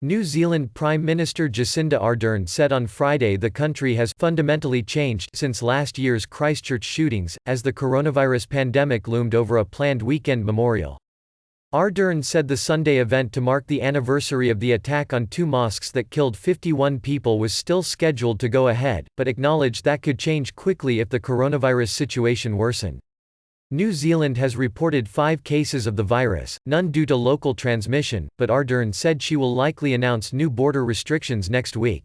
New Zealand Prime Minister Jacinda Ardern said on Friday the country has fundamentally changed since last year's Christchurch shootings, as the coronavirus pandemic loomed over a planned weekend memorial. Ardern said the Sunday event to mark the anniversary of the attack on two mosques that killed 51 people was still scheduled to go ahead, but acknowledged that could change quickly if the coronavirus situation worsened. New Zealand has reported 5 cases of the virus, none due to local transmission, but Ardern said she will likely announce new border restrictions next week.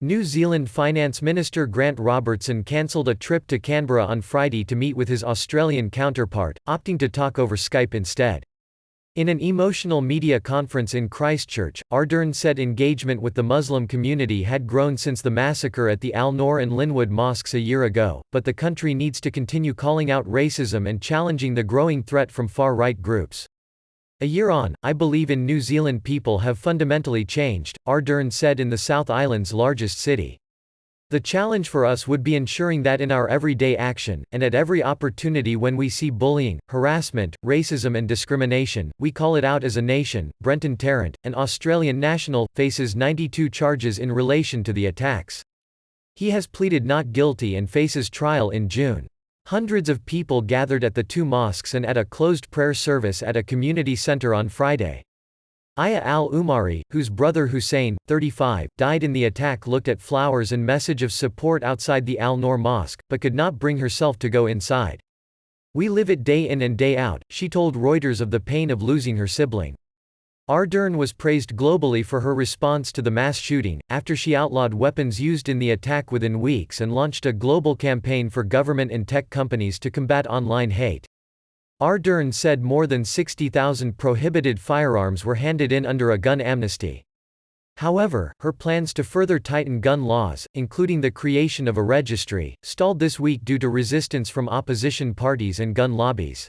New Zealand Finance Minister Grant Robertson cancelled a trip to Canberra on Friday to meet with his Australian counterpart, opting to talk over Skype instead. In an emotional media conference in Christchurch, Ardern said engagement with the Muslim community had grown since the massacre at the Al-Noor and Linwood mosques a year ago, but the country needs to continue calling out racism and challenging the growing threat from far-right groups. A year on, I believe in New Zealand people have fundamentally changed, Ardern said in the South Island's largest city. The challenge for us would be ensuring that in our everyday action, and at every opportunity when we see bullying, harassment, racism and discrimination, we call it out as a nation. Brenton Tarrant, an Australian national, faces 92 charges in relation to the attacks. He has pleaded not guilty and faces trial in June. Hundreds of people gathered at the two mosques and at a closed prayer service at a community centre on Friday. Aya al-Umari, whose brother Hussein, 35, died in the attack, looked at flowers and message of support outside the Al-Noor mosque, but could not bring herself to go inside. "We live it day in and day out," she told Reuters of the pain of losing her sibling. Ardern was praised globally for her response to the mass shooting, after she outlawed weapons used in the attack within weeks and launched a global campaign for government and tech companies to combat online hate. Ardern said more than 60,000 prohibited firearms were handed in under a gun amnesty. However, her plans to further tighten gun laws, including the creation of a registry, stalled this week due to resistance from opposition parties and gun lobbies.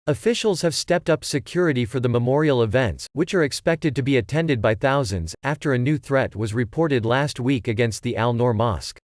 Officials have stepped up security for the memorial events, which are expected to be attended by thousands, after a new threat was reported last week against the Al-Noor Mosque.